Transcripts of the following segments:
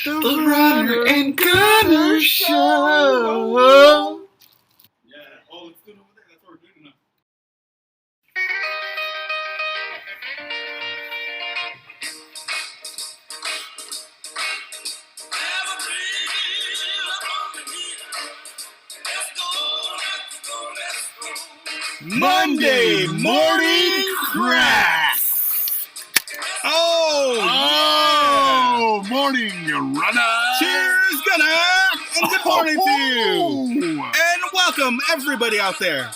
The Runner and Gunner Show. Yeah. Oh, it's good over there. That's what we're doing now. Monday morning crack. Oh, Morning, runner. cheers, Gunner, and good morning to you. And welcome everybody out there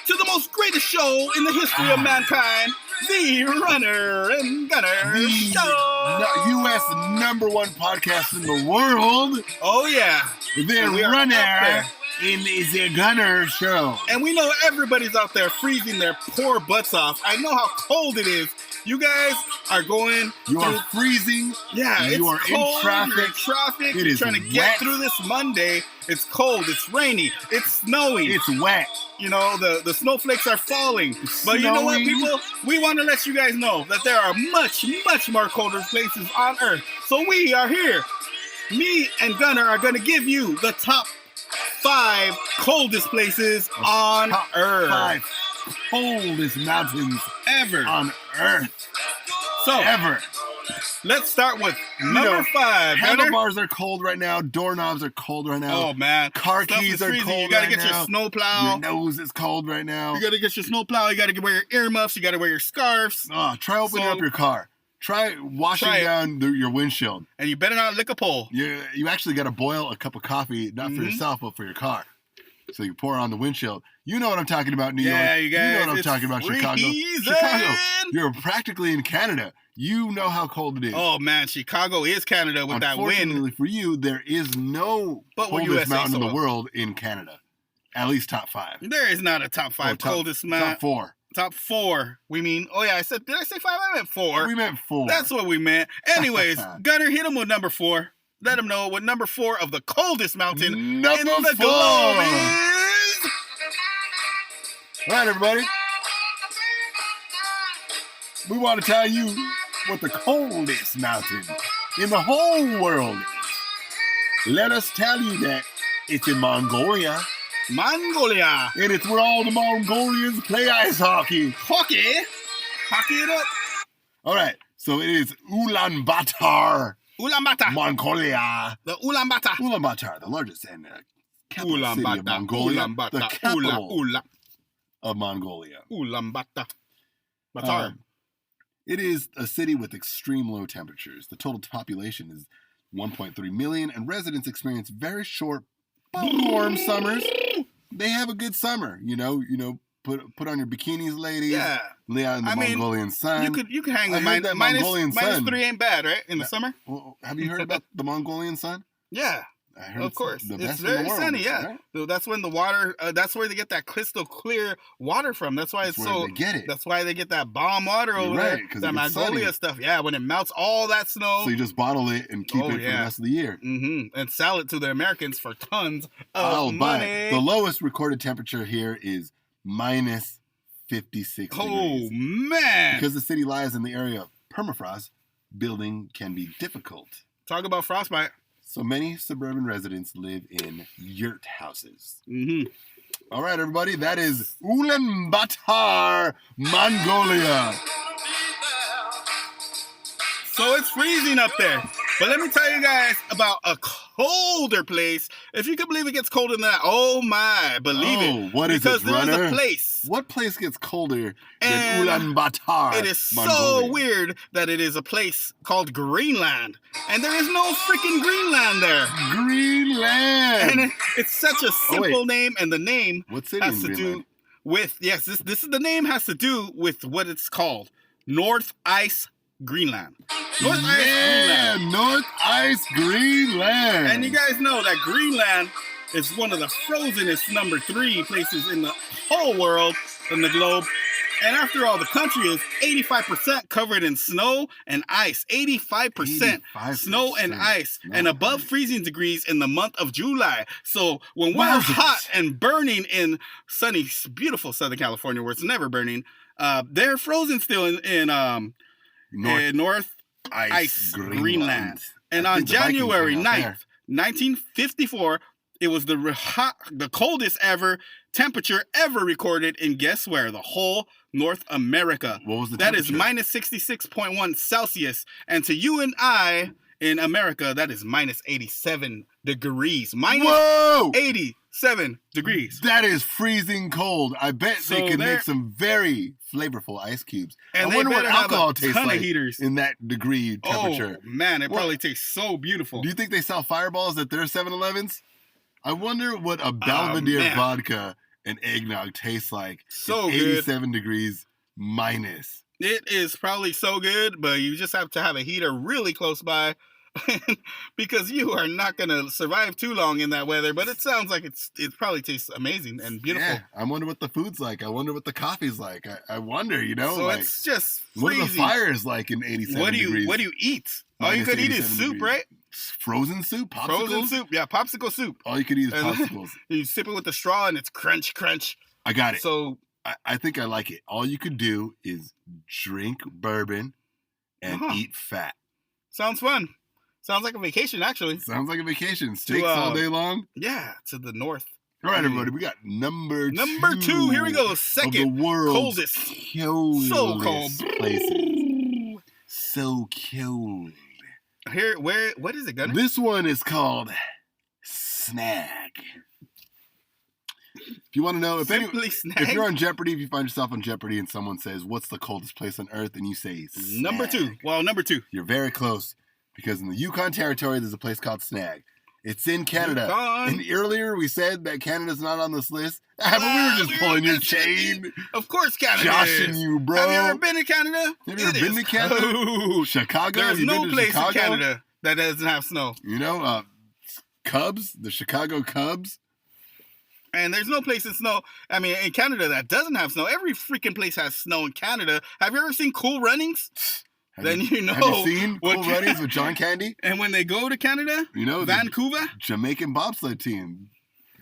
to the most greatest show in the history of mankind, the Runner and Gunner Show. U.S. #1 podcast in the world. Oh yeah, The And we are Runner out there. in the Gunner Show. and we know everybody's out there freezing their poor butts off. I know how cold it is. You guys are going. You are through- freezing. Yeah, You it's are in cold. traffic. You're in traffic. It You're is trying to wet. get through this Monday. It's cold. It's rainy. It's snowing. It's wet. You know, the snowflakes are falling. But you know what, snowing. people? We want to let you guys know that there are much, much more colder places on Earth. So we are here. Me and Gunner are going to give you the top 5 coldest places on Top Earth. 5 coldest mountains Ever. on Earth. So, Ever. let's start with know, number 5, Gunner. Handlebars are cold right now. Doorknobs are cold right now. Oh, man. Car Stuff keys is are freezing. cold You got to right get now. your snowplow. Your nose is cold right now. You got to get your snowplow. You got to wear your earmuffs. You got to wear your scarves. Oh, try opening So- up your car. Try washing Try it. down your windshield. And you better not lick a pole. You actually got to boil a cup of coffee, not for Mhm. yourself, but for your car. So you pour it on the windshield. You know what I'm talking about, New Yeah, York. you guys. know what I'm it's talking about, Chicago. freezing. Chicago. You're practically in Canada. You know how cold it is. Oh, man. Chicago is Canada with that wind. Unfortunately for you, there is no But we're coldest USA, mountain in so- the world in Canada. At least top 5. There is not a top 5 Oh, coldest mountain. Top 4. Top 4. We mean, oh, yeah. Did I say 5? I meant 4. We meant 4. That's what we meant. Anyways, Gunner, hit him with number 4. Let him know what number 4 of the coldest mountain in Number the 4. globe is. All right, everybody. We want to tell you what the coldest mountain in the whole world is. Let us tell you that it's in Mongolia, Mongolia. and it's where all the Mongolians play ice hockey. Hockey. Hockey it up. All right, so it is Ulaanbaatar, Ulaanbaatar. Mongolia. The Ulaanbaatar. Ulaanbaatar, the largest and capital city of Mongolia, the capital of Mongolia. Ulaanbaatar. Batar. It is a city with extreme low temperatures. The total population is 1.3 million, and residents experience very short but warm summers. They have a good summer, put on your bikinis, ladies. Yeah. Lay out in the I mean, Mongolian sun. You can hang I with heard that Mongolian minus sun. 3 ain't bad, right? In the summer? Well, have you heard about the Mongolian sun? Yeah. I heard Of it's course. the It's best in very the world. sunny, yeah. right? So that's when the water, that's where they get that crystal clear water from. That's why That's it's where so, they get it. that's why they get that bomb water You're over right, there. 'cause That it gets Mongolia sunny. stuff. Yeah, when it melts all that snow. So you just bottle it and keep Oh, it for the yeah. rest of the year. And sell it to the Americans for tons I'll of buy money. it. The lowest recorded temperature here is minus 56 Oh, degrees. man. Because the city lies in the area of permafrost, building can be difficult. Talk about frostbite. So many suburban residents live in yurt houses. Mm-hmm. All right, everybody, that is Ulaanbaatar, Mongolia. So it's freezing up there. But let me tell you guys about a colder place. If you can believe it gets colder than that, oh my, believe it. What is because it, there's Runner? a place. What place gets colder And than Ulaanbaatar, It is so Mongolia? weird that it is a place called Greenland. And there is no freaking Greenland there. Greenland. And it's such a simple name, and the name What city has in to Greenland? do with, yes, this is the name has to do with what it's called. North Ice Greenland. North Ice Yeah, Greenland. North Ice Greenland. And you guys know that Greenland is one of the frozenest number 3 places in the whole world, in the globe. And after all, the country is 85% covered in snow and ice. 85% snow and ice. And above freezing degrees in the month of July. So when we're Wowzers. hot and burning in sunny, beautiful Southern California, where it's never burning, they're frozen still in North Ice Greenland. And I on think the Vikings January hang out 9th, there. 1954, it was the coldest ever temperature ever recorded in guess where? The whole North America. What was the That is temperature? minus 66.1 Celsius. And to you and I in America, that is minus 87 degrees. Minus Whoa! 87 degrees. That is freezing cold. I bet So they could they're- make some very flavorful ice cubes. And I they wonder what better have alcohol a tastes ton like of heaters. in that degree temperature. Oh, man, it What- probably tastes so beautiful. Do you think they sell fireballs at their 7-Elevens? I wonder what a Belvedere man. vodka and eggnog tastes like. So at good. 87 degrees minus. It is probably so good, but you just have to have a heater really close by because you are not going to survive too long in that weather. But it sounds like it probably tastes amazing and beautiful. Yeah, I wonder what the food's like. I wonder what the coffee's like. I wonder, So like, it's just what are the freezing. fires like in 87 degrees? What do you eat? All you Minus could eat is 87 soup, degrees. right? Frozen soup? Popsicles? Frozen soup. Yeah, popsicle soup. All you could eat is And- popsicles. You sip it with the straw and it's crunch, crunch. I got it. So I think I like it. All you could do is drink bourbon and Uh-huh. eat fat. sounds fun. Sounds like a vacation, actually. Sounds like a vacation. Steaks all day long. Yeah, to the north. All right, everybody. We got number Two. Here we go. of the Second world's coldest. coldest So cold. places. So cold. Here, what is it, Gunner? This one is called Snag. If you want to know, if Simply Snag. if you're on Jeopardy, if you find yourself on Jeopardy and someone says, "What's the coldest place on Earth?" and you say Number two. Snag, Well, number two. you're very close because in the Yukon Territory, there's a place called Snag. It's in Canada. Yukon. And earlier we said that Canada's not on this list. But we were just pulling your chain, Of course, Canada. joshing is. you, bro. Have you ever been to Canada? Have you ever It been is to Canada? cold. Chicago? There's You no been to place Chicago? in Canada that doesn't have snow. You know, Cubs, the Chicago Cubs. And there's no place in snow. I mean, in Canada that doesn't have snow. Every freaking place has snow in Canada. Have you ever seen Cool Runnings? Then you know. Have you seen what Cool Ca- Runnings with John Candy? And when they go to Canada, You know, the Vancouver Jamaican bobsled team.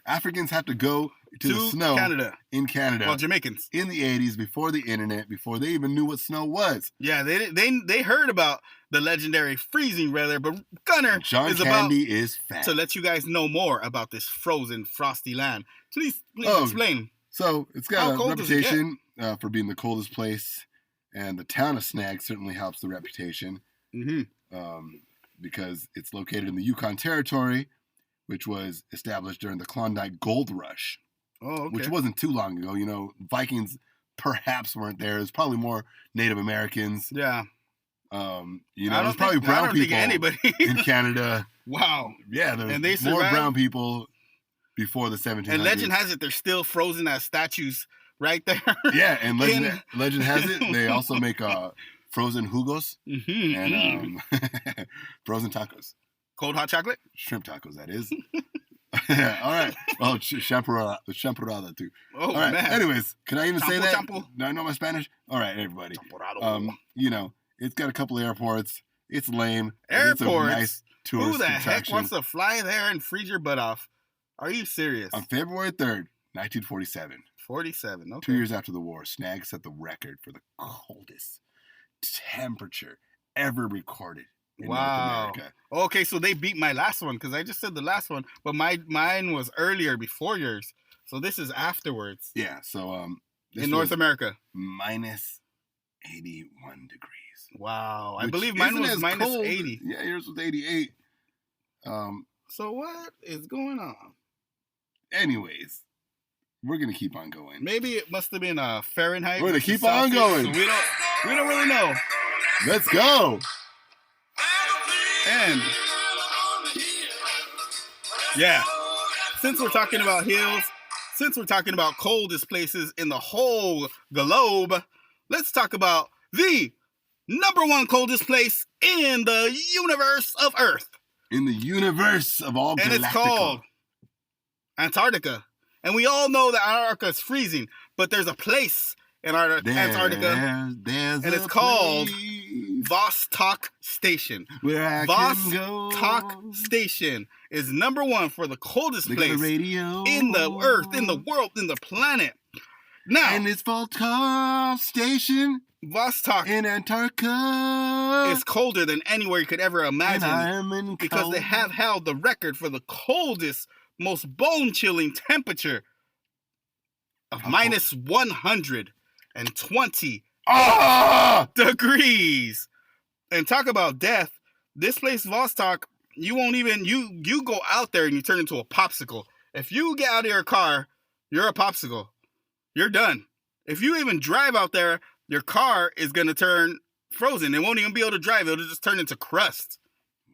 Africans have to go to the snow Canada. in Canada Well, Jamaicans. in the 80s before the internet, before they even knew what snow was. Yeah, they heard about the legendary freezing weather, but Gunner John is about Candy is fat. to let you guys know more about this frozen, frosty land. Please Oh, explain. So it's got How a cold does it reputation for being the coldest place, and the town of Snag certainly helps the reputation because it's located in the Yukon Territory, which was established during the Klondike Gold Rush, Oh, okay. which wasn't too long ago. You know, Vikings perhaps weren't there. There's probably more Native Americans. Yeah. You I know, don't there's probably think- I brown don't think people anybody. in Canada. Wow. Yeah, there's And they more survived? brown people before the 1700s. And legend has it they're still frozen as statues right there. Yeah, and legend, in- legend has it they also make frozen jugos Mhm, mhm. and frozen tacos, Cold hot chocolate. shrimp tacos. That is. All right. Well, champurrada too. Oh All right. man. Anyways, can I even say Champo, that? champo. Do I know my Spanish? All right, everybody. Champorado. You know, it's got a couple of airports. It's lame. but It's a Airports? nice tourist Who the heck attraction. wants to fly there and freeze your butt off? Are you serious? On February 3rd, 1947, 47. Okay. 2 years after the war, Snag set the record for the coldest temperature ever recorded in Wow. North America. Okay, so they beat my last one because I just said the last one, but mine was earlier before yours. So this is afterwards Yeah, so this in North was America. minus 81 degrees. Wow. I which believe mine isn't was as minus cold. 80. Yeah, yours was 88. So what is going on? Anyways, we're gonna keep on going. Maybe it must have been Fahrenheit. We're gonna which is keep on Celsius, going. so we don't really know. Let's go. And yeah, since we're talking about hills, since we're talking about coldest places in the whole globe, let's talk about the number one coldest place in the universe of Earth. In the universe of all And it's galactical. called Antarctica. And we all know that Antarctica is freezing, but there's a place in Antarctica, There's and a it's called place Vostok Station. where I can go. Vostok Station is number one for the coldest They got a place radio. in the earth, in the world, in the planet. Now, And it's Volkov Station Vostok in Antarctica. is colder than anywhere you could ever imagine. And I am in because cold. they have held the record for the coldest, most bone-chilling temperature of minus 120 degrees. And talk about death. This place, Vostok, you won't even, you go out there and you turn into a popsicle. If you get out of your car, you're a popsicle. You're done. If you even drive out there, your car is going to turn frozen. It won't even be able to drive. It'll just turn into crust.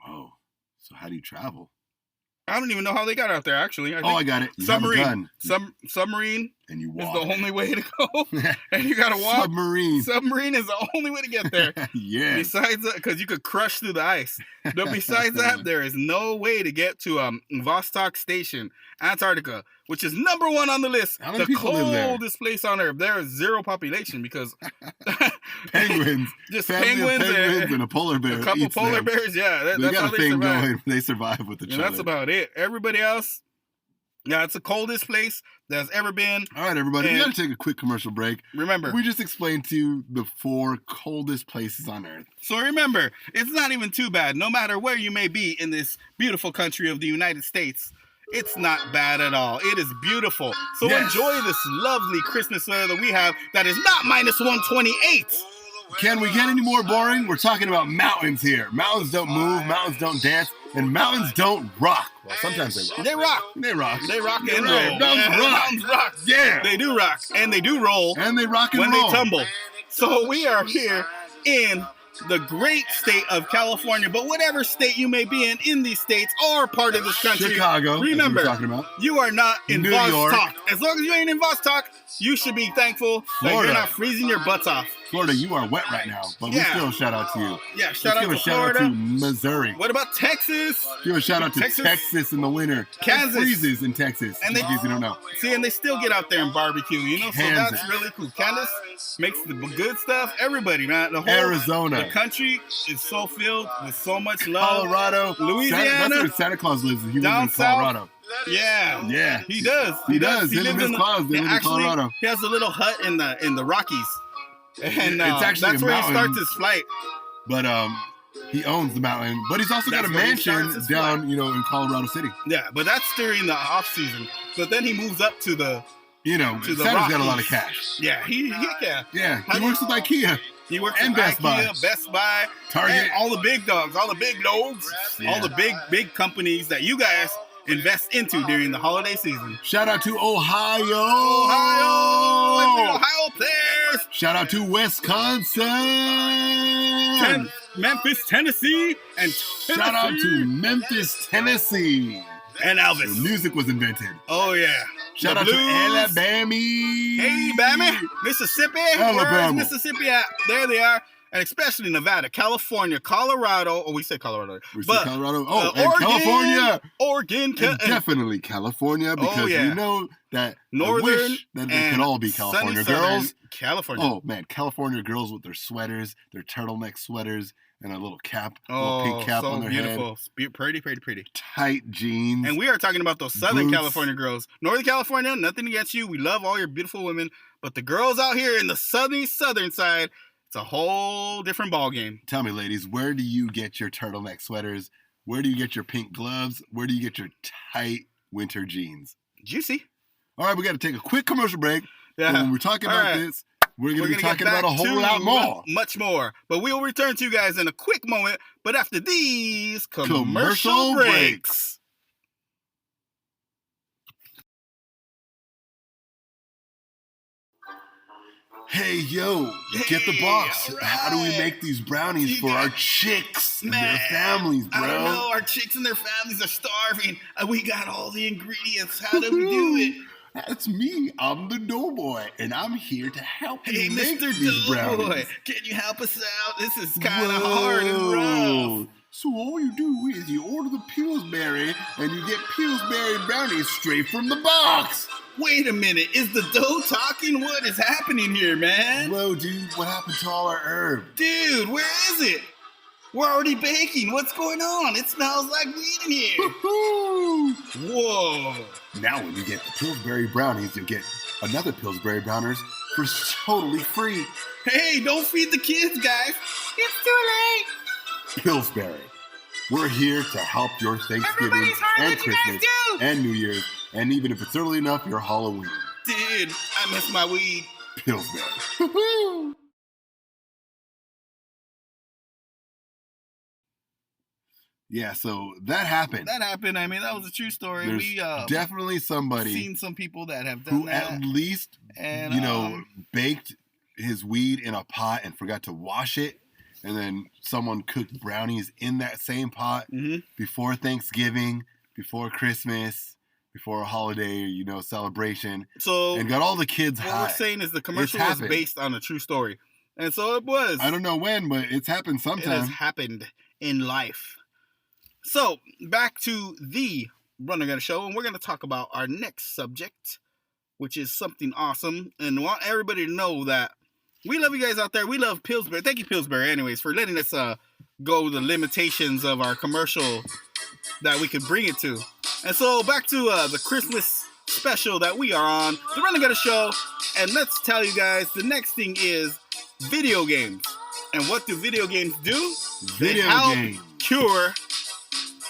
Whoa. So how do you travel? I don't even know how they got out there, actually. I got it. You submarine. have a gun. Submarine and you is walk. the only way to go. And you got to walk. Submarine. Submarine is the only way to get there. Yeah. Besides that, because you could crush through the ice. But besides that, there is no way to get to Vostok Station, Antarctica, which is number 1 on the list. How many the people live there? coldest place on Earth. There is 0 population because penguins. Just penguins and a polar bear. A couple polar bears, yeah. They That's got how a they thing survive. going. They survive with each other. That's about it. Everybody else, yeah, it's the coldest place that's ever been. All right, everybody. We got to take a quick commercial break. Remember, we just explained to you the 4 coldest places on Earth. So remember, it's not even too bad. No matter where you may be in this beautiful country of the United States, it's not bad at all. It is beautiful. So enjoy this lovely Christmas weather that we have that is not minus 128. Can we get any more boring? We're talking about mountains here. Mountains don't move, mountains don't dance, and mountains don't rock. Well, sometimes they rock. They rock. They rock. They rock and roll. Mountains rock. Yeah. They do rock. And they do roll. And they rock and when roll. When they tumble. So we are here in the great state of California, but whatever state you may be in these states are part of this country. Chicago. Remember, talking about. You are not in New York. Vostok. As long as you ain't in Vostok, you should be thankful that you're not freezing your butts off. Florida, you are wet right now, but we still shout out to you. Yeah, Let's give a shout out to Missouri. What about Texas? Give a shout out to Texas in the winter. Kansas. It freezes in Texas, in case you don't know. See, and they still get out there and barbecue, you know? Kansas. So that's really cool. Kansas makes the good stuff. Everybody, man. The whole Arizona. The country is so filled with so much love. Colorado. Louisiana. That's where Santa Claus lives. He lives in Colorado. South. Yeah, he does. He does. He lives in Colorado. He has a little hut in the Rockies, and it's actually that's where he starts his flight. But he owns the mountain, but he's also got a mansion down, in Colorado City. Yeah, but that's during the off season. But then he moves up to the, to the Santa's Rockies. got a lot of cash. Yeah, he can. Yeah, he works with IKEA. He works and with Best IKEA, Buy. Best Buy, Target, and all the big dogs, all the big dogs, all the big companies that you guys invest into during the holiday season. Shout out to Ohio. Ohio players. Shout out to Wisconsin. Memphis, Tennessee, and shout out to Memphis, Tennessee. And Elvis. The music was invented. Oh yeah. Shout out to Alabama. Hey, Bama, Mississippi. Where's Mississippi at? There they are. And especially Nevada, California, Colorado. Oh, we said Colorado. We said Colorado. Oh, and Oregon, California. Oregon. And definitely California, because we know that Northern I wish that they could all be California girls. California. Oh, man. California girls with their sweaters, their turtleneck sweaters, and a little cap, a little pink cap on their beautiful. head. Pretty, pretty, pretty. Tight jeans. And we are talking about those Southern boots. California girls. Northern California, nothing against you. We love all your beautiful women. But the girls out here in the southern side, it's a whole different ball game. Tell me, ladies, where do you get your turtleneck sweaters? Where do you get your pink gloves? Where do you get your tight winter jeans? Juicy. All right, we got to take a quick commercial break. Yeah. And when we're talking about this, we're going to be talking about a whole lot more. Much more. But we will return to you guys in a quick moment. But after these commercial breaks. Hey, yo, get the box. Right. How do we make these brownies for our chicks and their families, bro? I don't know. Our chicks and their families are starving. We got all the ingredients. How do we do it? That's me. I'm the doughboy, and I'm here to help you make Mr. these brownies. Can you help us out? This is kind of hard and rough. So all you do is you order the Pillsbury, and you get Pillsbury brownies straight from the box. Wait a minute, is the dough talking? What is happening here, man? Whoa, dude, what happened to all our herb? Dude, where is it? We're already baking. What's going on? It smells like weed in here. Whoa. Now when you get the Pillsbury brownies, you'll get another Pillsbury browners for totally free. Hey, don't feed the kids, guys. It's too late. Pillsbury. We're here to help your Thanksgiving and Christmas and New Year's, and even if it's early enough, your Halloween. Dude, I miss my weed. Pillsbury. Woo-hoo! Yeah, so that happened. That happened. I mean, that was a true story. There's We definitely somebody seen some people that have done who that. at least, And, baked his weed in a pot and forgot to wash it. And then someone cooked brownies in that same pot before Thanksgiving, before Christmas, before a holiday, celebration. So and got all the kids high. What we're saying is the commercial was based on a true story. And so it was. I don't know when, but it's happened sometime. It has happened in life. So back to the Run and Gun Show, and we're going to talk about our next subject, which is something awesome. And I want everybody to know that we love you guys out there. We love Pillsbury. Thank you, Pillsbury, anyways, for letting us go the limitations of our commercial that we could bring it to. And so back to the Christmas special that we are on, the Run and Gun Show. And let's tell you guys, the next thing is video games. And what do video games do? Video they help games cure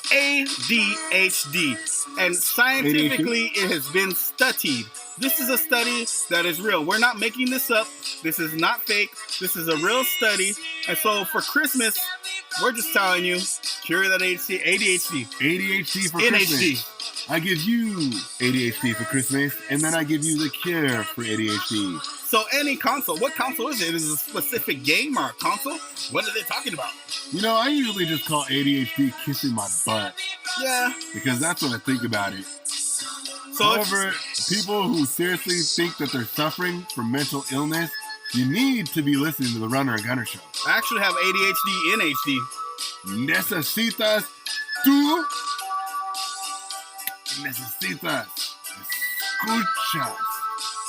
ADHD. And scientifically, it has been studied. This is a study that is real. We're not making this up. This is not fake. This is a real study. And so for Christmas, we're just telling you, cure that ADHD. ADHD for Christmas. I give you ADHD for Christmas, and then I give you the cure for ADHD. So any console, what console is it? Is it a specific game or a console? What are they talking about? I usually just call ADHD kissing my butt. Yeah. Because that's what I think about it. So however, people who seriously think that they're suffering from mental illness, you need to be listening to the Runner and Gunner Show. I actually have ADHD in HD. Necesitas tú. Escuchas.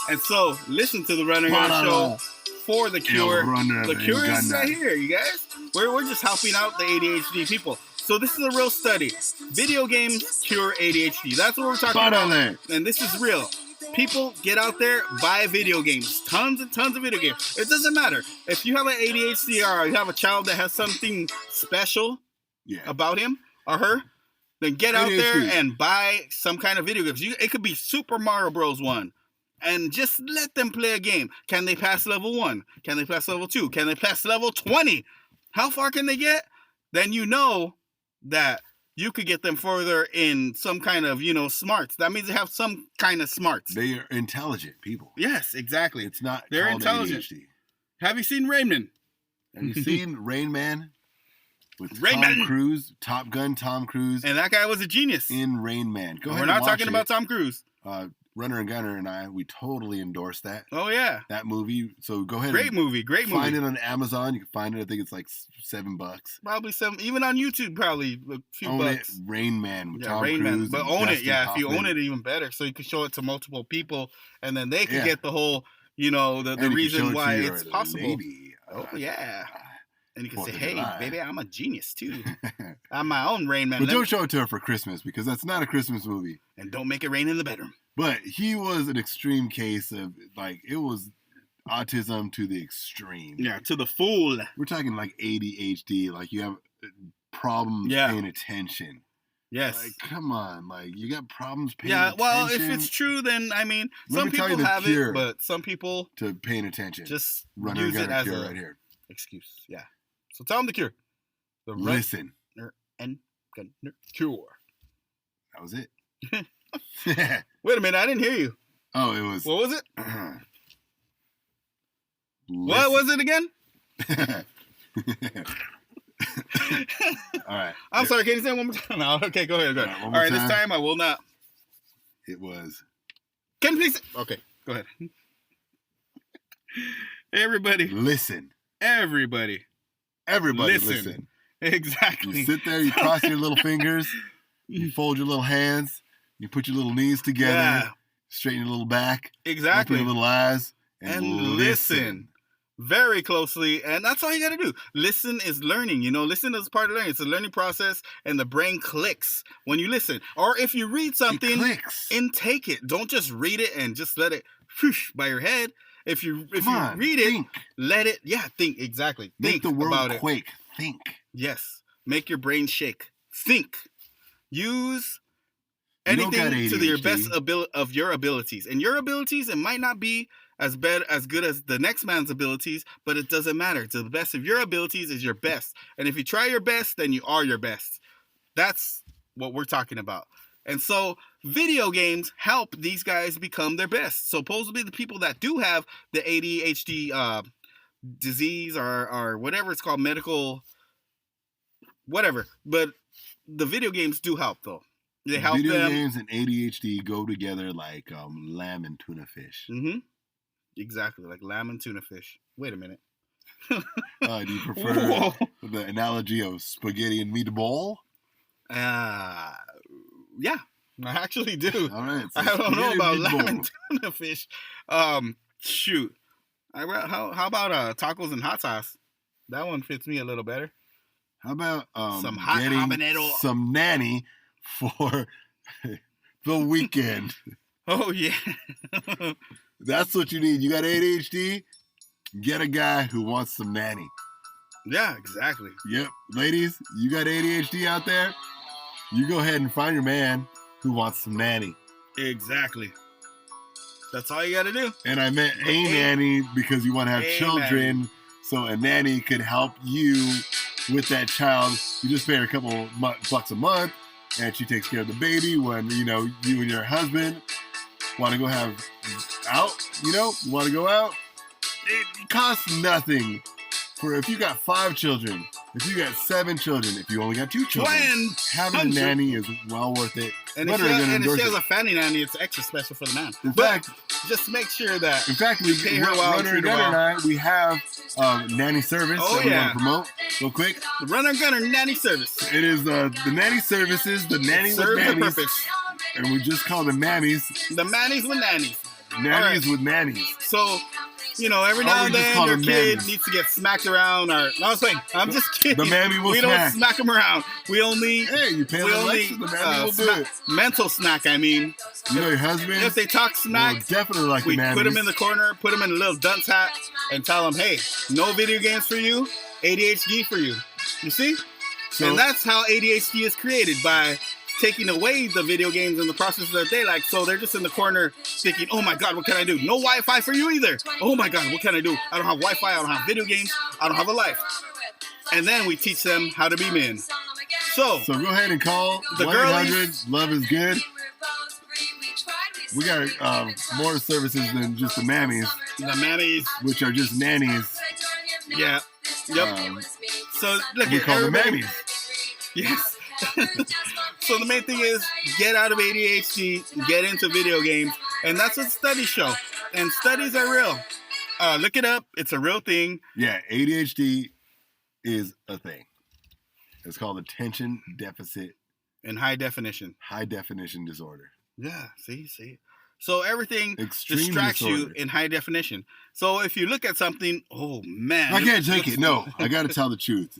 And so, listen to the Runner and Gunner Show for the cure. The cure is right here, you guys. We're just helping out the ADHD people. So this is a real study. Video games cure ADHD. That's what we're talking about. And this is real. People get out there, buy video games. Tons and tons of video games. It doesn't matter. If you have an ADHD or you have a child that has something special about him or her, then get out there and buy some kind of video games. It could be Super Mario Bros. 1. And just let them play a game. Can they pass level 1? Can they pass level 2? Can they pass level 20? How far can they get? Then you know that you could get them further in some kind of, smarts. That means they have some kind of smarts. They are intelligent people. Yes, exactly. It's not They're intelligent. ADHD. Have you seen Rain Man? Have you seen Rain Man? With Tom Cruise, Top Gun Tom Cruise. And that guy was a genius. In Rain Man. Go ahead. We're not talking about Tom Cruise. Runner and Gunner and I, we totally endorse that. Oh, yeah. That movie. So go ahead. Great movie. Find it on Amazon. You can find it. I think it's like $7. Probably $7. Even on YouTube, probably a few bucks. It, Rain Man with Tom Rain Cruise. Man. But own it, Hoffman. If you own it, even better. So you can show it to multiple people, and then they can get the whole, the reason why it's possible. Lady. Yeah. And you can say, hey, baby, I'm a genius, too. I'm my own Rain Man. But don't show it to her for Christmas, because that's not a Christmas movie. And don't make it rain in the bedroom. But he was an extreme case of, it was autism to the extreme. Yeah, to the full. We're talking like ADHD, like you have problems paying attention. Yes. Come on, you got problems paying attention. Yeah, well, if it's true, then, some people have it, but some people... To paying attention. Just use it as a right here. Excuse. Yeah. So tell them the cure. Listen. And cure. That was it. Wait a minute, I didn't hear you. Oh, it was. What was it? What was it again? All right. I'm sorry, can you say it one more time? No, okay, go ahead. All right, this time I will not. It was. Can you please? Okay, go ahead. Everybody. Listen. Everybody listen. Exactly. You sit there, you cross your little fingers, you fold your little hands, you put your little knees together, straighten your little back, exactly, open your little eyes, and listen very closely. And that's all you got to do. Listen is learning. Listen is part of learning. It's a learning process, and the brain clicks when you listen. Or if you read something, intake it. Don't just read it and just let it whoosh by your head. If you Come on, read it, think. let it. Yeah, think exactly. Make Think the world about it. quake. Think. Yes, make your brain shake. Think. Use You don't got anything to your best ADHD. of your abilities, and your abilities. It might not be as good as the next man's abilities, but it doesn't matter. To the best of your abilities is your best, and if you try your best, then you are your best. That's what we're talking about. And so video games help these guys become their best. Supposedly the people that do have the ADHD disease or whatever it's called, medical, whatever. But the video games do help though. They help Video them. games and ADHD go together like lamb and tuna fish. Mm-hmm. Exactly, like lamb and tuna fish. Wait a minute. Do you prefer the analogy of spaghetti and meatball? Yeah, I actually do. All right. So I don't know about meatball. lamb and tuna fish. Shoot. How about tacos and hot sauce? That one fits me a little better. How about Some hot getting habanero. some nanny for the weekend? Oh yeah. That's what you need. You got ADHD? Get a guy who wants some nanny. Yeah, exactly. Yep. Ladies, you got ADHD out there? You go ahead and find your man who wants some nanny. Exactly. That's all you got to do. And I meant a nanny because you want to have children. Nanny. So a nanny could help you with that child. You just pay her a couple bucks a month, and she takes care of the baby when, you and your husband want to go have out, you want to go out. It costs nothing. For if you got 5 children, if you got 7 children, if you only got 2 children, having a nanny is well worth it. And if she has a family nanny, it's extra special for the man. In fact, just make sure that. In fact, we pay her well, Runner and Gunner and I, we have nanny service that we want to promote real quick. The Runner and Gunner nanny service. It is the nanny services, the nanny with nannies, and we just call them nannies. The nannies with nannies. Nannies with nannies. So, every now and then your kid needs to get smacked around. Or no, I'm just kidding. The mammy will we don't smack them around. We only you pay the lecture, the mammy will do it. Mental snack. I mean, your husband. If they talk smack, definitely like we the mammies. Put them in the corner, put them in a little dunce hat, and tell them, "Hey, no video games for you, ADHD for you." You see, and that's how ADHD is created, by taking away the video games and the process that they like. So they're just in the corner thinking, oh my God, what can I do? No Wi-Fi for you either. Oh my God, what can I do? I don't have Wi-Fi, I don't have video games, I don't have a life. And then we teach them how to be men. So go ahead and call the 1-800 Love is Good. We got more services than just the mammies. The mammies. Which are just nannies. Yeah. Yep. So look, we call them mammies. Yes. So the main thing is get out of ADHD, get into video games, and that's what studies show. And studies are real. Look it up. It's a real thing. Yeah, ADHD is a thing. It's called attention deficit in high definition disorder. Yeah, see. So everything extreme distracts disorder. you in high definition. So if you look at something, oh man, I can't take it. No, I got to tell the truth.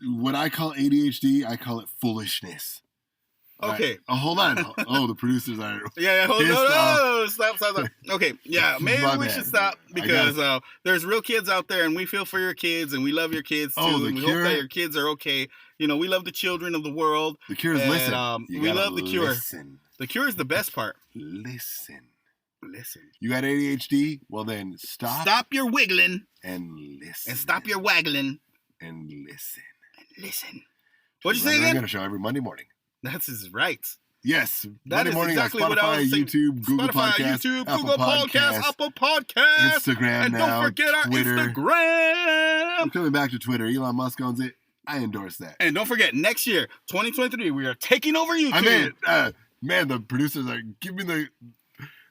What I call ADHD, I call it foolishness. Okay. Hold on. The producers are. Yeah. Hold on. Stop. Okay. Yeah. Maybe we should stop because there's real kids out there, and we feel for your kids, and we love your kids too. And we hope that your kids are okay. We love the children of the world. The Cure is listen. We love the Cure. Listen. The Cure is the best part. Listen. You got ADHD? Well, then stop. Stop your wiggling. And listen. And stop your waggling. And listen. What'd you say again? I'm going to show every Monday morning. That's right. Yes. That Monday morning exactly on Spotify, what I was saying. YouTube, Google Podcasts, Google Podcasts, Apple Podcasts, Instagram and now, don't forget our Twitter. Instagram. I'm coming back to Twitter. Elon Musk owns it. I endorse that. And don't forget, next year, 2023, we are taking over YouTube. I mean, man, the producers are giving the.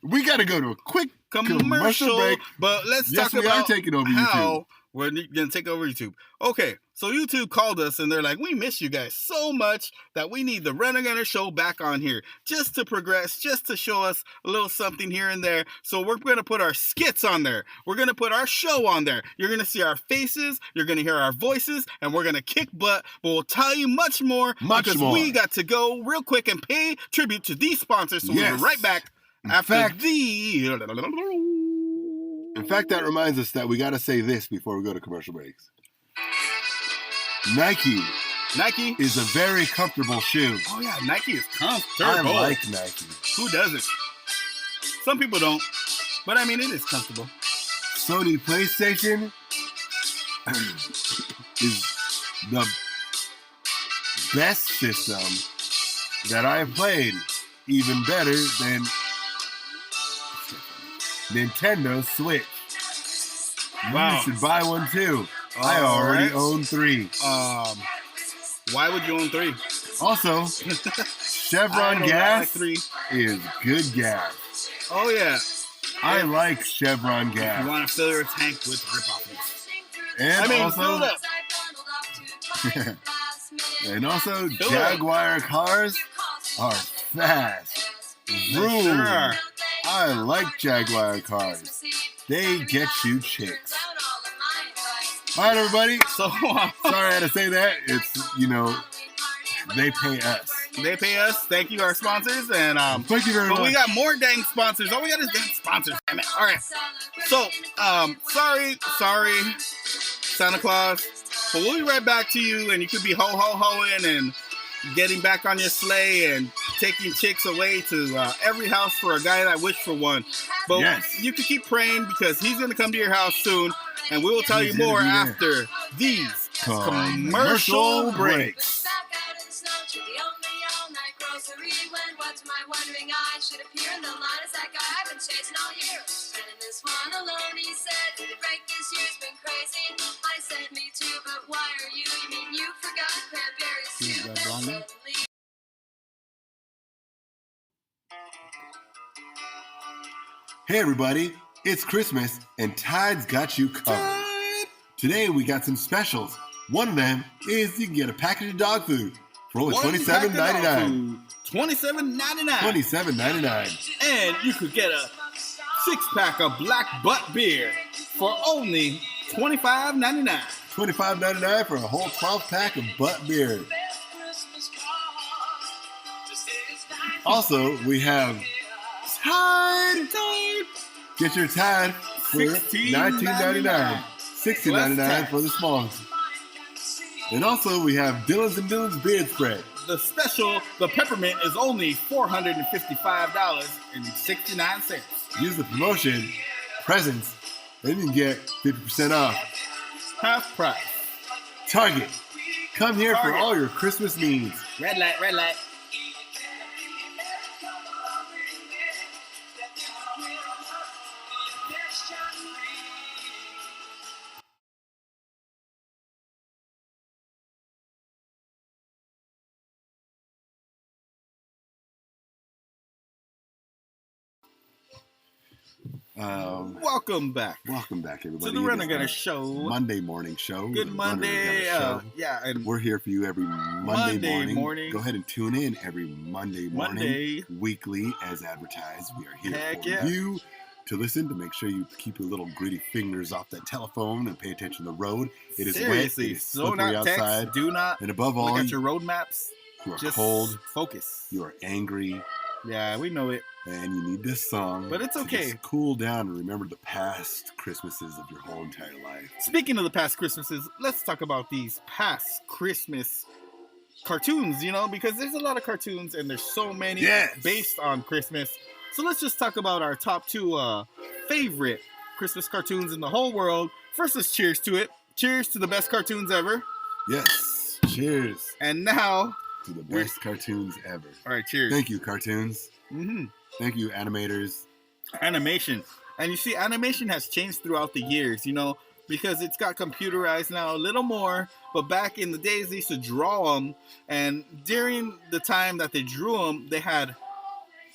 We got to go to a quick commercial break. But let's talk about we are taking over how we're going to take over YouTube. Okay, so YouTube called us and they're like, we miss you guys so much that we need the Run and Gunner show back on here just to progress, just to show us a little something here and there. So we're going to put our skits on there. We're going to put our show on there. You're going to see our faces. You're going to hear our voices, and we're going to kick butt. But we'll tell you much more because we got to go real quick and pay tribute to these sponsors. So we'll be right back after the... In fact, that reminds us that we got to say this before we go to commercial breaks. Nike is a very comfortable shoe. Oh yeah, Nike is comfortable. I like Nike. Who doesn't? Some people don't, but I mean it is comfortable. Sony PlayStation is the best system that I have played, even better than Nintendo Switch. Wow. You should buy one too. I already own 3. Why would you own 3? Also, Chevron gas is good gas. Oh yeah. I like Chevron You gas. want to fill your tank with rip-off. And fill it also, up. and also, Fill it up. Jaguar cars are fast. Vroom. Sure. I like Jaguar cars. They get you chicks. All right, everybody. So Sorry I had to say that. It's, they pay us. they pay us. Thank you, our sponsors, and Thank you very but much. we got more dang sponsors. All we got is dang sponsors. Damn it. All right. So, sorry, Santa Claus, but we'll be right back to you, and you could be ho-ho-hoing and getting back on your sleigh and taking chicks away to every house for a guy that wished for one. But Yes. you can keep praying because he's going to come to your house soon, and we will tell He's you more gonna be there. after these Commercial breaks. Hey everybody, it's Christmas and Tide's got you covered. Today we got some specials. One of them is you can get a package of dog food for only $27.99. $27.99. $27.99. And you could get a 6-pack of black butt beer for only $25.99. $25.99 for a whole 12-pack of butt beer. Also, we have Tide. Get your Tide for $19.99. $16.99 for the smalls. And also, we have Dylan's and Dylan's Beard Spread. The special, the peppermint, is only $455.69. Use the promotion, presents, and you can get 50% off. Half price. Target. Come here for Target. all your Christmas needs. Red light, red light. Welcome back Welcome back, everybody. to the It is Renegade our Show. Monday morning show. Good the Monday. Renegade Show. Yeah, and We're here for you every Monday morning. Go ahead and tune in every Monday morning, weekly as advertised. We are here Heck for yeah. you to listen, to make sure you keep your little gritty fingers off that telephone and pay attention to the road. It is seriously, wet, it is so slippery not outside, text, do not and above look all, at your road maps. you are Just cold, focus. you are angry, Yeah, we know it. and you need this song. But it's to okay. just cool down and remember the past Christmases of your whole entire life. Speaking of the past Christmases, let's talk about these past Christmas cartoons, because there's a lot of cartoons and there's so many Yes. based on Christmas. So let's just talk about our top 2 favorite Christmas cartoons in the whole world. First, let's cheers to it. Cheers to the best cartoons ever. Yes. Cheers And now, to the best cartoons ever. all right, cheers. Thank you, cartoons. Mm-hmm. Thank you, animators. Animation. And you see, animation has changed throughout the years, because it's got computerized now a little more. But back in the days, they used to draw them. And during the time that they drew them, they had,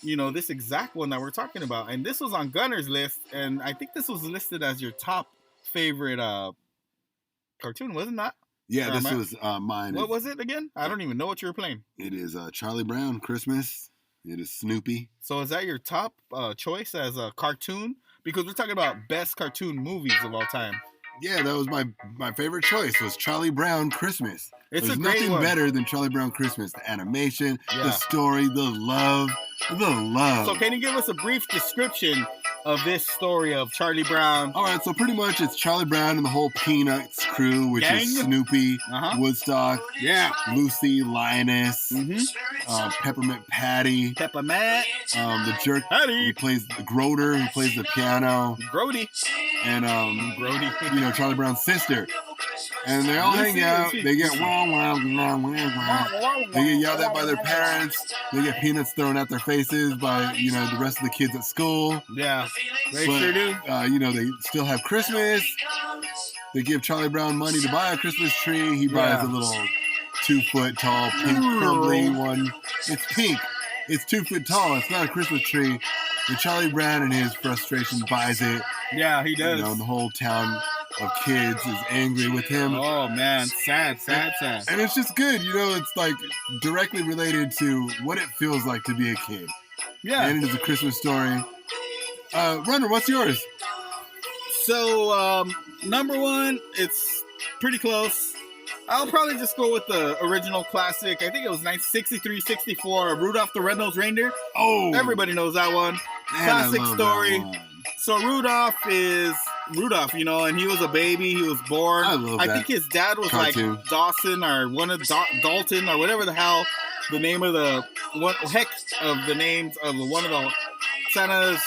this exact one that we're talking about. And this was on Gunner's list. And I think this was listed as your top favorite cartoon, wasn't it? Yeah, Or this am I- was mine. What was it again? I don't even know what you were playing. It is Charlie Brown Christmas. It is Snoopy. So is that your top choice as a cartoon? Because we're talking about best cartoon movies of all time. Yeah, that was my favorite choice. Was Charlie Brown Christmas. It's There's a great nothing one. better than Charlie Brown Christmas. The animation, Yeah. the story, the love. So can you give us a brief description of this story of Charlie Brown? All right, so pretty much it's Charlie Brown and the whole Peanuts crew, which Gang? is Snoopy, Woodstock, Yeah. Lucy, Lioness, Mm-hmm. Peppermint Patty, Peppermint. the jerk Patty. who plays the Groder, who plays the piano, Grody. and Grody. Charlie Brown's sister. And they all hang out. They get They get yelled at by their parents. They get peanuts thrown at their faces by the rest of the kids at school. Yeah, they But, sure do. They still have Christmas. They give Charlie Brown money to buy a Christmas tree. He buys a little 2-foot tall pink crumbly one. It's pink. It's 2 foot tall. It's not a Christmas tree. But Charlie Brown, in his frustration, buys it. Yeah, he does. And the whole town of kids is angry with him. Oh man, sad. And it's just good. It's like directly related to what it feels like to be a kid. Yeah. And it is a Christmas story. Runner, what's yours? So, number one, it's pretty close. I'll probably just go with the original classic. I think it was 1963, 64, Rudolph the Red-Nosed Reindeer. Oh! Everybody knows that one. Man, Classic I love story. that one. So Rudolph is Rudolph, and he was a baby. He was born. I love that think his dad was cartoon. like Dawson or one of Dalton or whatever the hell the name of the names of one of the Santa's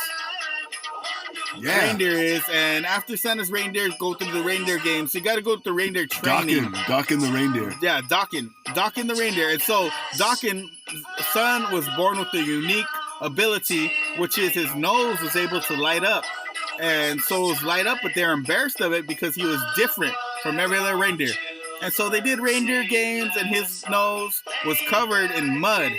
reindeer is. And after Santa's reindeers go through the reindeer games, so you got to go through the reindeer training. Docking the reindeer. Yeah, Docking the reindeer. And so Dockin's son was born with a unique ability, which is his nose was able to light up. And so it was light up, but they're embarrassed of it because he was different from every other reindeer. And so they did reindeer games, and his nose was covered in mud.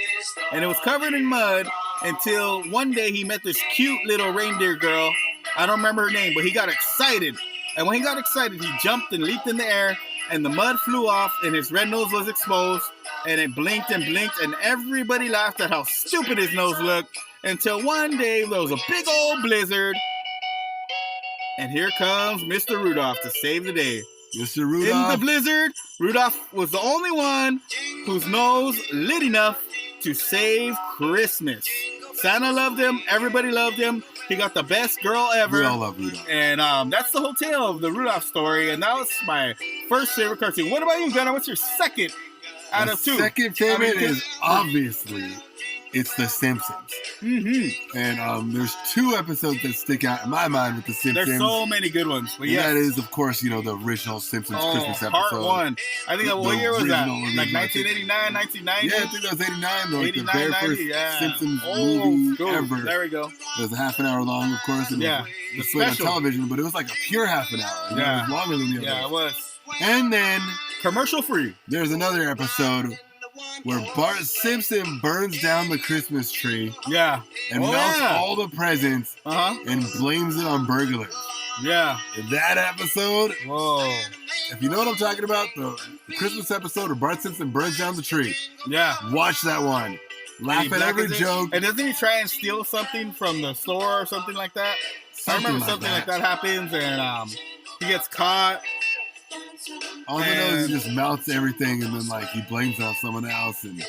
And it was covered in mud until one day he met this cute little reindeer girl. I don't remember her name, but he got excited. And when he got excited, he jumped and leaped in the air, and the mud flew off, and his red nose was exposed, and it blinked and blinked, and everybody laughed at how stupid his nose looked, until one day there was a big old blizzard, and here comes Mr. Rudolph to save the day. Mr. Rudolph. In the blizzard, Rudolph was the only one whose nose lit enough to save Christmas. Santa loved him. Everybody loved him. He got the best girl ever. We all love Rudolph. And that's the whole tale of the Rudolph story. And that was my first favorite cartoon. What about you, Gunnar? What's your second out of two? Second favorite is obviously it's The Simpsons. Mm-hmm. And there's 2 episodes that stick out in my mind with The Simpsons. There's so many good ones. But that is, of course, the original Simpsons Christmas episode. Part 1. I think what year was that? Like 1989, 1990? Yeah, I think that was 89. Like 89, the very 90, first yeah. Simpsons movie cool. ever. There we go. It was a half an hour long, of course. And Yeah. It was played on television, but it was like a pure half an hour. Yeah. It was longer than the other. Yeah, it was. And then Commercial free. there's another episode where Bart Simpson burns down the Christmas tree. Yeah. And melts all the presents and blames it on burglars. Yeah. In that episode, Whoa. if you know what I'm talking about, the Christmas episode where Bart Simpson burns down the tree, Yeah. watch that one. Laugh at every joke. And doesn't he try and steal something from the store or something like that? I remember something like that happens, and he gets caught. All I know is he just melts everything, and then he blames it on someone else, and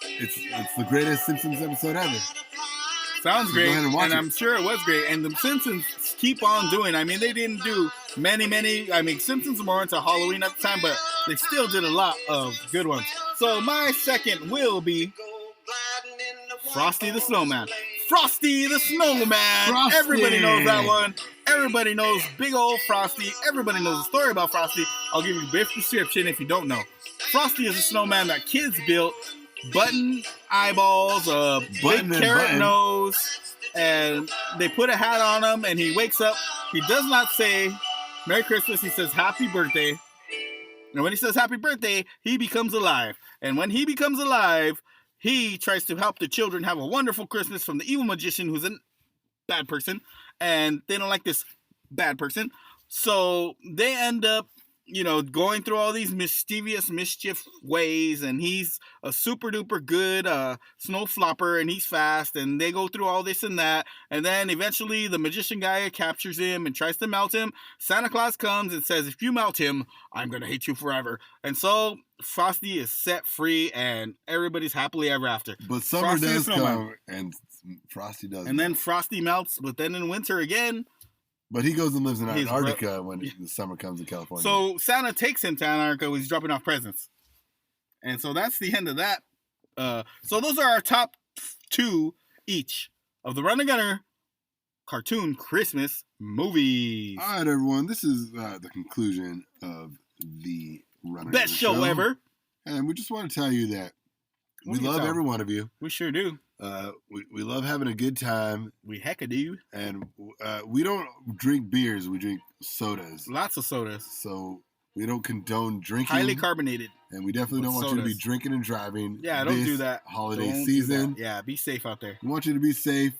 it's the greatest Simpsons episode ever. Sounds great, and I'm sure it was great. And the Simpsons keep on doing. I mean, they didn't do many. I mean, Simpsons were more into Halloween at the time, but they still did a lot of good ones. So my second will be Frosty the Snowman. Frosty the Snowman. Frosty. Everybody knows that one. Everybody knows big old Frosty. Everybody knows the story about Frosty. I'll give you a brief description if you don't know. Frosty is a snowman that kids built. Button eyeballs, a big carrot nose, and they put a hat on him, and he wakes up. He does not say Merry Christmas. He says Happy Birthday. And when he says Happy Birthday, he becomes alive. And when he becomes alive, he tries to help the children have a wonderful Christmas from the evil magician who's a bad person. And they don't like this bad person. So they end up, going through all these mischief ways. And he's a super duper good snow flopper, and he's fast. And they go through all this and that. And then eventually the magician guy captures him and tries to melt him. Santa Claus comes and says, if you melt him, I'm going to hate you forever. And so Frosty is set free, and everybody's happily ever after. But summer Frosty does the Snowman. come, and Frosty doesn't. And then Frosty melts, but then in winter again. But he goes and lives in He's Antarctica when the summer comes in California. So Santa takes him to Antarctica when he's dropping off presents. And so that's the end of that. So those are our top 2 each of the Run and Gunner cartoon Christmas movies. All right, everyone. This is the conclusion of the Run and Gunner Best show ever. And we just want to tell you that we love every one of you. We sure do. We love having a good time. We hecka do. And we don't drink beers. We drink sodas. Lots of sodas. So we don't condone drinking. Highly carbonated. And we definitely don't want you to be drinking and driving. Yeah, don't do that. Holiday season. Yeah, be safe out there. We want you to be safe.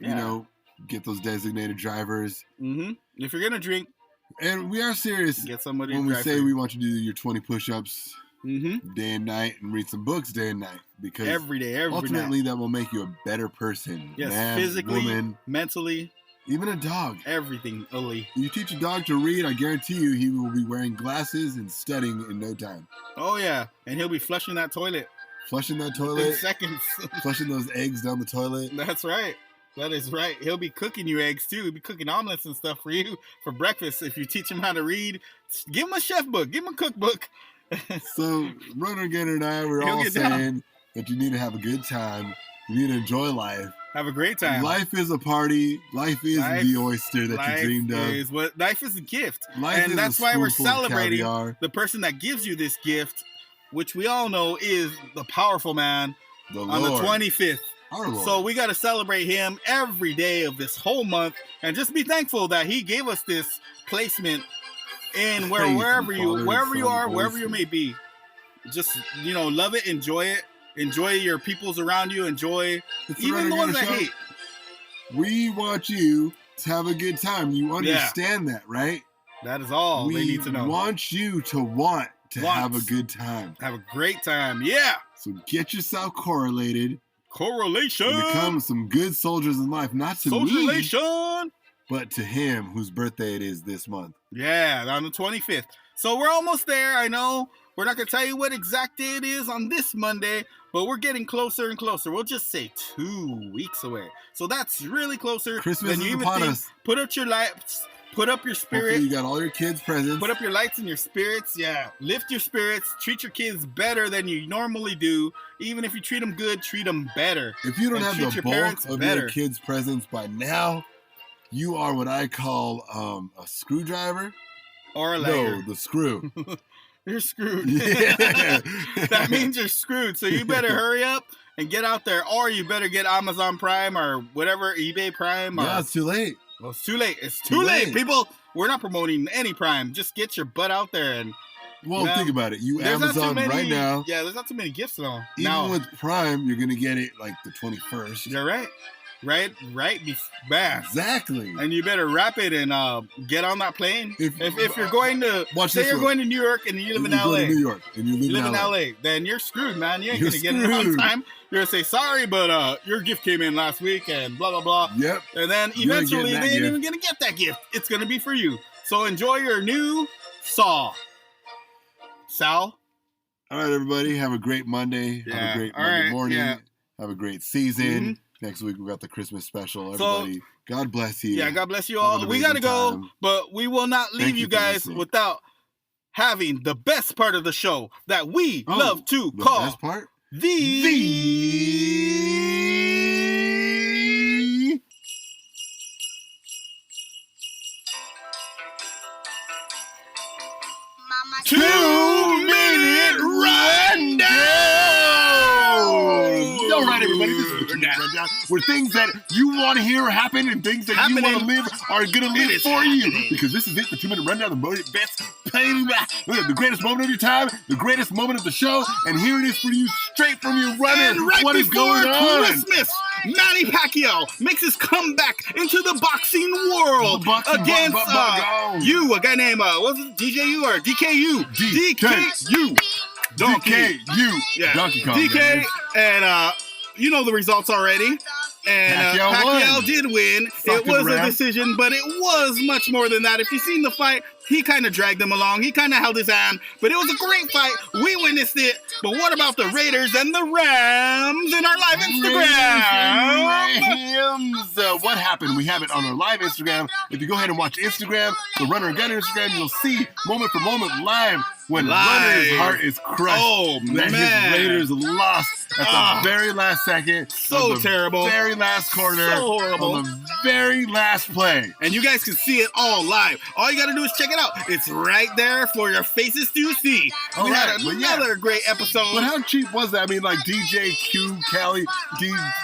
Yeah. You know, get those designated drivers. Mm-hmm. If you're going to drink. And we are serious Get somebody when we say we want you to do your 20 push-ups day and night and read some books day and night. Because every day, ultimately night. That will make you a better person. Yes, man, physically, woman, mentally. Even a dog. Everything, Oli. You teach a dog to read, I guarantee you he will be wearing glasses and studying in no time. Oh, yeah. And he'll be flushing that toilet. Flushing that toilet. In seconds. Flushing those eggs down the toilet. That's right. That is right. He'll be cooking you eggs, too. He'll be cooking omelets and stuff for you for breakfast. If you teach him how to read, give him a chef book. Give him a cookbook. So, Runner Gunner and I, we're all saying that you need to have a good time. You need to enjoy life. Have a great time. Life is a party. Life is the oyster that you dreamed of. Life is a gift. Life and is that's why we're celebrating the person that gives you this gift, which we all know is the powerful man on the 25th. Our Lord. So we got to celebrate him every day of this whole month and just be thankful that he gave us this placement in wherever you are, wherever you may be. Just, love it, enjoy it. Enjoy your peoples around you. Enjoy even the ones that hate. We want you to have a good time. You understand that, right? That is all they need to know. We want you to have a good time. Have a great time. Yeah. So get yourself correlated. Correlation. And become some good soldiers in life. Not to me, but to him whose birthday it is this month. Yeah, on the 25th. So we're almost there. I know. We're not going to tell you what exact day it is on this Monday, but we're getting closer and closer. We'll just say 2 weeks away. So that's really closer. Christmas than you is even upon think. us. Put up your lights. Put up your spirit. Hopefully you got all your kids' presents. Put up your lights and your spirits. Yeah. Lift your spirits. Treat your kids better than you normally do. Even if you treat them good, treat them better. If you don't have the bulk of your kids' presents by now, you are what I call a screwdriver. Or a lighter. No, the screw. You're screwed. Yeah. That means you're screwed. So you better hurry up and get out there. Or you better get Amazon Prime or whatever, eBay Prime. Yeah, it's too late. Well, it's too late. It's too late, people. We're not promoting any Prime. Just get your butt out there and. Well, think about it. You Amazon right now. Yeah, there's not too many gifts though. Even with Prime, you're gonna get it like the 21st. You're right. Right. Exactly. And you better wrap it and get on that plane. If you're going to you're going to New York and you live in LA. New York and you live in LA, then you're screwed, man. You ain't gonna get it on time. You're gonna say sorry, but your gift came in last week and blah blah blah. Yep. And then eventually they ain't even gonna get that gift. It's gonna be for you. So enjoy your new Sal. All right, everybody. Have a great Monday. Yeah. Have a great Monday morning. Yeah. Have a great season. Next week we got the Christmas special. Everybody, God bless you. Yeah, God bless you all. We gotta go, but we will not leave you guys without having the best part of the show that we love to call best part? Mama 2-minute rundown. All right, everybody, this is the 2-minute rundown, where things that you want to hear happen and things that you want to live are going to live for you. Because this is it, the 2-minute rundown, the best, the greatest moment of your time, the greatest moment of the show, and here it is for you, straight from your runner. And right what is going on? Christmas, Manny Pacquiao makes his comeback into the boxing world against a guy named what's it, DJU or DKU? DKU. DKU. Yeah. Donkey Kong. DK, and you know the results already. And Pacquiao Pacquiao won. did win. Sucked It was him a around. decision, but it was much more than that. If you've seen the fight, he kind of dragged him along. He kind of held his hand, but it was a great fight. We witnessed it. But what about the Raiders and the Rams in our live Instagram? Rams. What happened? We have it on our live Instagram. If you go ahead and watch Instagram, the Runner and Gunner Instagram, you'll see moment for moment live when Runner's heart is crushed. Oh, that man. his Raiders lost at the very last second. So of the terrible. Very last quarter. So horrible. On the very last play. And you guys can see it all live. All you got to do is check it out. It's right there for your faces to see. We had another great episode. But how cheap was that? I mean, like DJ Q, Cali,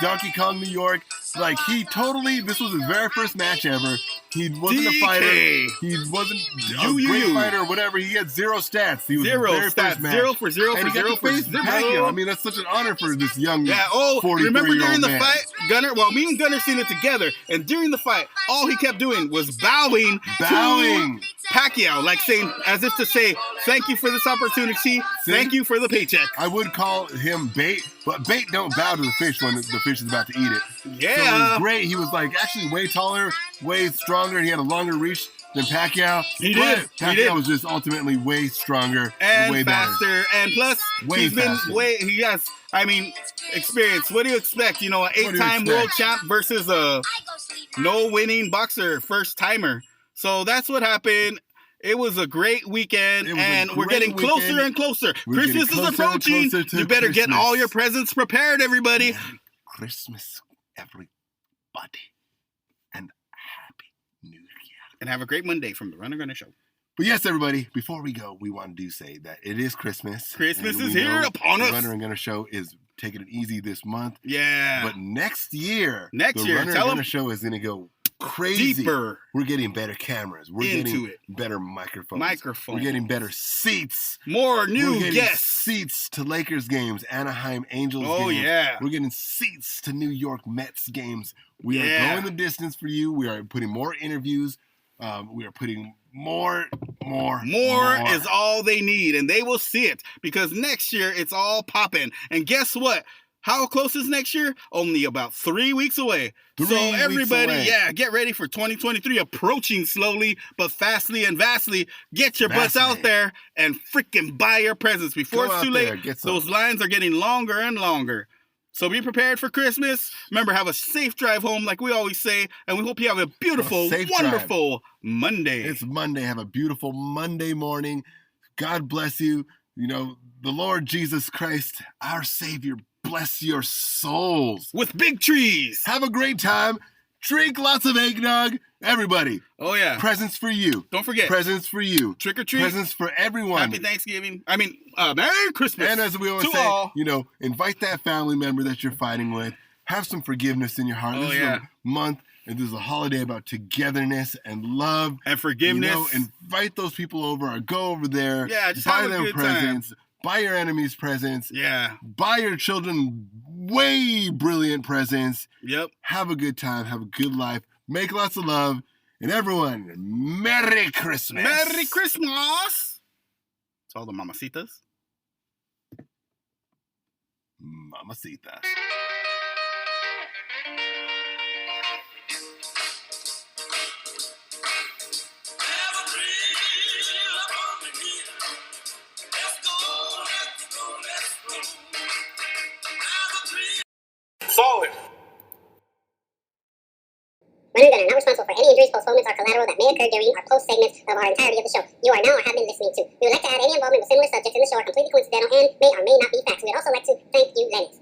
Donkey Kong, New York. Like, this was his very first match ever. He wasn't a fighter. He wasn't a great fighter or whatever. He had zero stats. He was Zero very stats. first match. 0 for 0 and for he got 0 to for face 0. Pacquiao. I mean, that's such an honor for this young 43-year-old remember during the man. fight, Gunner, well, me and Gunner seen it together, and during the fight, all he kept doing was bowing to Pacquiao, like saying, as if to say, thank you for this opportunity, thank you for the paycheck. I would call him bait, but bait don't bow to the fish when the fish is about to eat it. Yeah. So it was great. He was like actually way taller, way stronger. He had a longer reach than Pacquiao. Pacquiao was just ultimately way stronger and way faster, better. and plus he has experience. What do you expect? You know, an 8-time world champ versus a no-winning boxer, first timer. So that's what happened. It was a great weekend, and we're getting closer and closer. Christmas is approaching. You better get all your presents prepared, everybody. Merry Christmas, everybody, and Happy New Year. And have a great Monday from the Runner Gunner Show. But yes, everybody, before we go, we want to say that it is Christmas. Christmas is here upon us. The Runner and Gunner Show is taking it easy this month. Yeah. But next year, the Runner and Gunner Show is going to go crazy. Deeper. We're getting better cameras. We're getting better microphones. We're getting better seats. More new guests. Seats to Lakers games, Anaheim Angels games. Oh, yeah. We're getting seats to New York Mets games. We are going the distance for you. We are putting more interviews. We are putting more is all they need, and they will see it, because next year it's all popping. And guess what? How close is next year? Only about 3 weeks away. So everybody, get ready for 2023 approaching slowly, but fastly and vastly. Get your butts out there and freaking buy your presents before it's too late. Those lines are getting longer and longer. So be prepared for Christmas. Remember, have a safe drive home, like we always say, and we hope you have a beautiful, wonderful Monday. It's Monday. Have a beautiful Monday morning. God bless you. You know, the Lord Jesus Christ, our Savior, bless your souls. With big trees. Have a great time. Drink lots of eggnog. Everybody. Oh, yeah. Presents for you. Don't forget. Presents for you. Trick or treat. Presents for everyone. Happy Thanksgiving. Merry Christmas. And as we always say, invite that family member that you're fighting with. Have some forgiveness in your heart. This is a month, and this is a holiday about togetherness and love. And forgiveness. Invite those people over or go over there. Yeah, just buy have a them good presents. time. Buy your enemies presents. Yeah. Buy your children way brilliant presents. Yep. Have a good time. Have a good life. Make lots of love. And everyone, Merry Christmas. Merry Christmas. To all the mamacitas. Mamacitas. Solid. Runner and Gunner are not responsible for any injuries, postponements, or collateral that may occur during or post segments of our entirety of the show you are now or have been listening to. We would like to add any involvement with similar subjects in the show are completely coincidental and may or may not be facts. We would also like to thank you, Lennox.